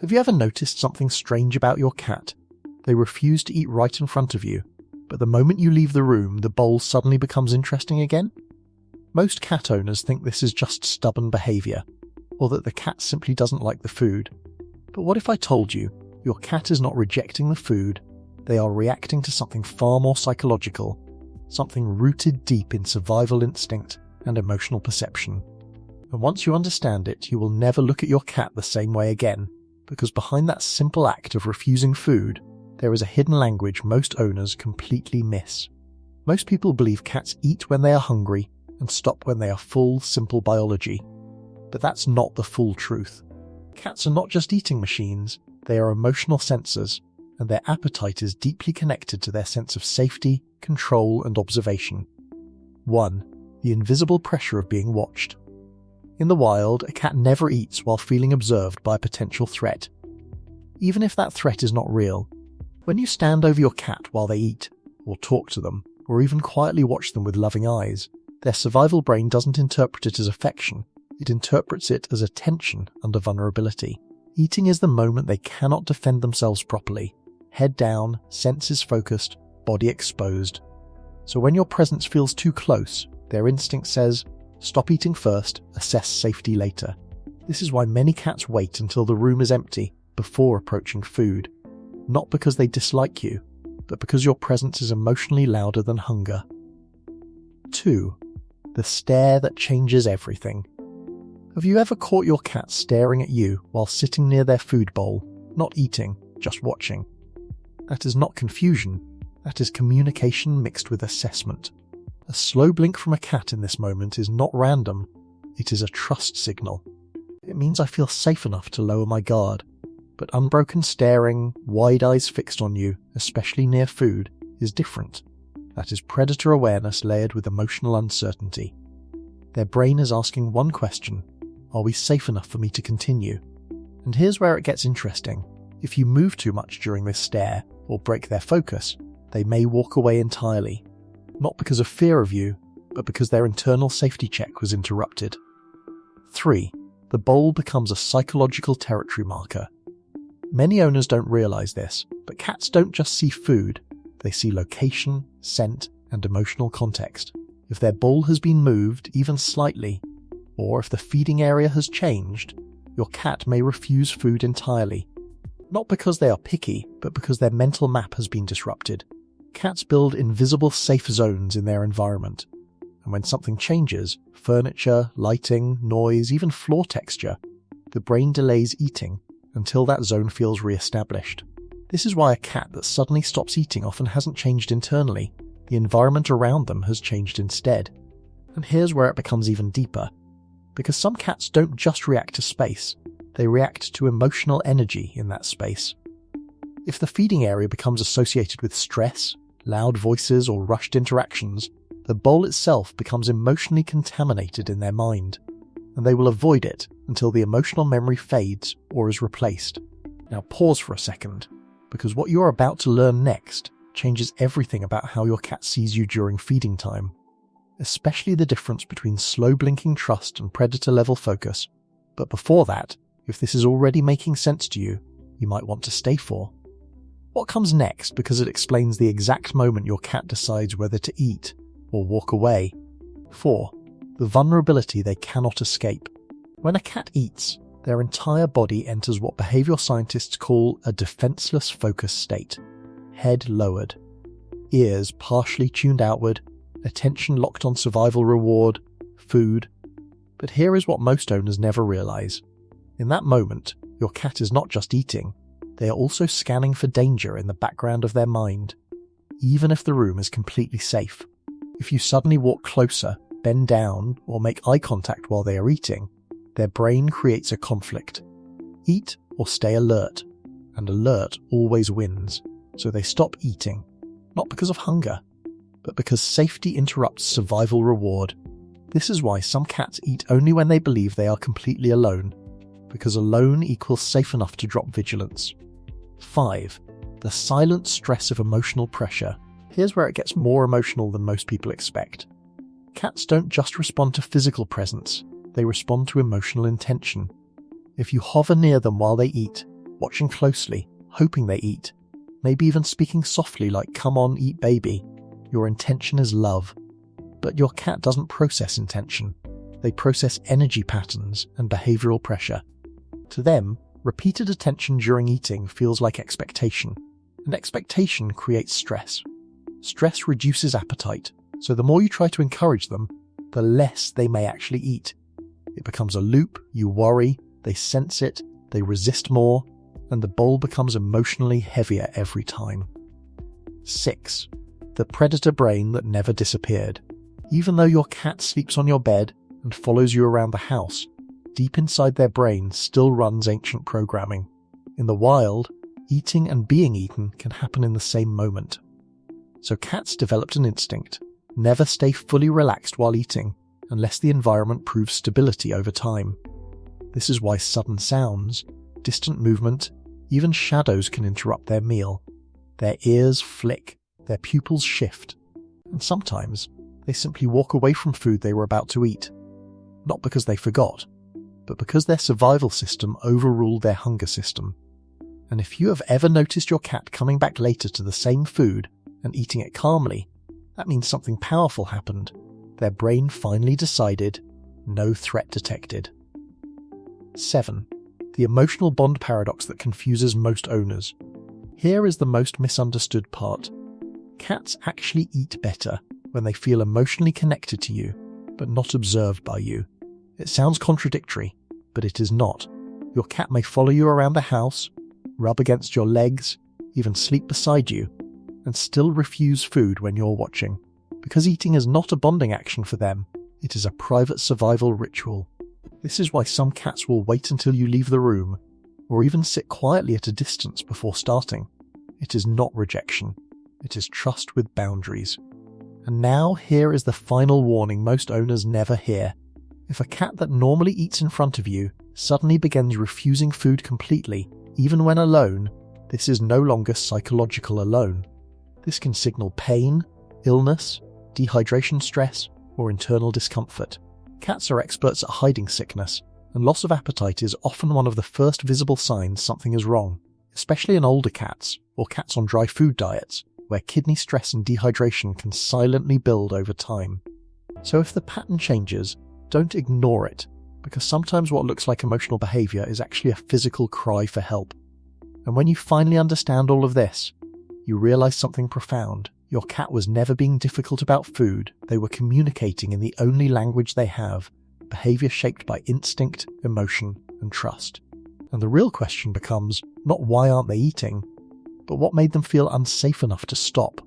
Have you ever noticed something strange about your cat? They refuse to eat right in front of you, but the moment you leave the room, the bowl suddenly becomes interesting again? Most cat owners think this is just stubborn behaviour, or that the cat simply doesn't like the food. But what if I told you, your cat is not rejecting the food, they are reacting to something far more psychological, something rooted deep in survival instinct and emotional perception. And once you understand it, you will never look at your cat the same way again, because behind that simple act of refusing food, there is a hidden language most owners completely miss. Most people believe cats eat when they are hungry and stop when they are full, simple biology. But that's not the full truth. Cats are not just eating machines, they are emotional sensors, and their appetite is deeply connected to their sense of safety, control, and observation. 1. The invisible pressure of being watched. In the wild, a cat never eats while feeling observed by a potential threat. Even if that threat is not real, when you stand over your cat while they eat, or talk to them, or even quietly watch them with loving eyes, their survival brain doesn't interpret it as affection, it interprets it as attention under vulnerability. Eating is the moment they cannot defend themselves properly. Head down, senses focused, body exposed. So when your presence feels too close, their instinct says, stop eating first, assess safety later. This is why many cats wait until the room is empty before approaching food. Not because they dislike you, but because your presence is emotionally louder than hunger. 2. The stare that changes everything. Have you ever caught your cat staring at you while sitting near their food bowl, not eating, just watching? That is not confusion, that is communication mixed with assessment. A slow blink from a cat in this moment is not random, it is a trust signal. It means I feel safe enough to lower my guard. But unbroken staring, wide eyes fixed on you, especially near food, is different. That is predator awareness layered with emotional uncertainty. Their brain is asking one question: are we safe enough for me to continue? And here's where it gets interesting. If you move too much during this stare, or break their focus, they may walk away entirely. Not because of fear of you, but because their internal safety check was interrupted. 3. The bowl becomes a psychological territory marker. Many owners don't realize this, but cats don't just see food, they see location, scent, and emotional context. If their bowl has been moved even slightly, or if the feeding area has changed, your cat may refuse food entirely. Not because they are picky, but because their mental map has been disrupted. Cats build invisible safe zones in their environment, and when something changes, furniture, lighting, noise, even floor texture, the brain delays eating until that zone feels re-established. This is why a cat that suddenly stops eating often hasn't changed internally, the environment around them has changed instead. And here's where it becomes even deeper. Because some cats don't just react to space, they react to emotional energy in that space. If the feeding area becomes associated with stress, loud voices, or rushed interactions, the bowl itself becomes emotionally contaminated in their mind, and they will avoid it until the emotional memory fades or is replaced. Now pause for a second, because what you are about to learn next changes everything about how your cat sees you during feeding time, especially the difference between slow blinking trust and predator level focus. But before that, if this is already making sense to you, you might want to stay for. What comes next, because it explains the exact moment your cat decides whether to eat or walk away. 4. The vulnerability they cannot escape. When a cat eats, their entire body enters what behavioral scientists call a defenseless focus state. Head lowered, ears partially tuned outward, attention locked on survival reward, food. But here is what most owners never realize. In that moment, your cat is not just eating, they are also scanning for danger in the background of their mind, even if the room is completely safe. If you suddenly walk closer, bend down, or make eye contact while they are eating, their brain creates a conflict. Eat or stay alert, and alert always wins, so they stop eating, not because of hunger, but because safety interrupts survival reward. This is why some cats eat only when they believe they are completely alone, because alone equals safe enough to drop vigilance. 5. The silent stress of emotional pressure. Here's where it gets more emotional than most people expect. Cats don't just respond to physical presence, they respond to emotional intention. If you hover near them while they eat, watching closely, hoping they eat, maybe even speaking softly like "come on, eat baby." Your intention is love. But your cat doesn't process intention. They process energy patterns and behavioral pressure. To them, repeated attention during eating feels like expectation, and expectation creates stress. Stress reduces appetite, so the more you try to encourage them, the less they may actually eat. It becomes a loop, you worry, they sense it, they resist more, and the bowl becomes emotionally heavier every time. 6. The predator brain that never disappeared. Even though your cat sleeps on your bed and follows you around the house, deep inside their brain still runs ancient programming. In the wild, eating and being eaten can happen in the same moment. So cats developed an instinct: never stay fully relaxed while eating unless the environment proves stability over time. This is why sudden sounds, distant movement, even shadows can interrupt their meal. Their ears flick, their pupils shift, and sometimes they simply walk away from food they were about to eat. Not because they forgot, but because their survival system overruled their hunger system. And if you have ever noticed your cat coming back later to the same food and eating it calmly, that means something powerful happened. Their brain finally decided, no threat detected. 7. The emotional bond paradox that confuses most owners. Here is the most misunderstood part. Cats actually eat better when they feel emotionally connected to you, but not observed by you. It sounds contradictory, but it is not. Your cat may follow you around the house, rub against your legs, even sleep beside you, and still refuse food when you're watching. Because eating is not a bonding action for them, it is a private survival ritual. This is why some cats will wait until you leave the room, or even sit quietly at a distance before starting. It is not rejection. It is trust with boundaries. And now here is the final warning most owners never hear. If a cat that normally eats in front of you suddenly begins refusing food completely, even when alone, this is no longer psychological alone. This can signal pain, illness, dehydration stress, or internal discomfort. Cats are experts at hiding sickness, and loss of appetite is often one of the first visible signs something is wrong, especially in older cats or cats on dry food diets, where kidney stress and dehydration can silently build over time. So if the pattern changes, don't ignore it, because sometimes what looks like emotional behavior is actually a physical cry for help. And when you finally understand all of this, you realize something profound. Your cat was never being difficult about food. They were communicating in the only language they have, behavior shaped by instinct, emotion, and trust. And the real question becomes not why aren't they eating, but what made them feel unsafe enough to stop.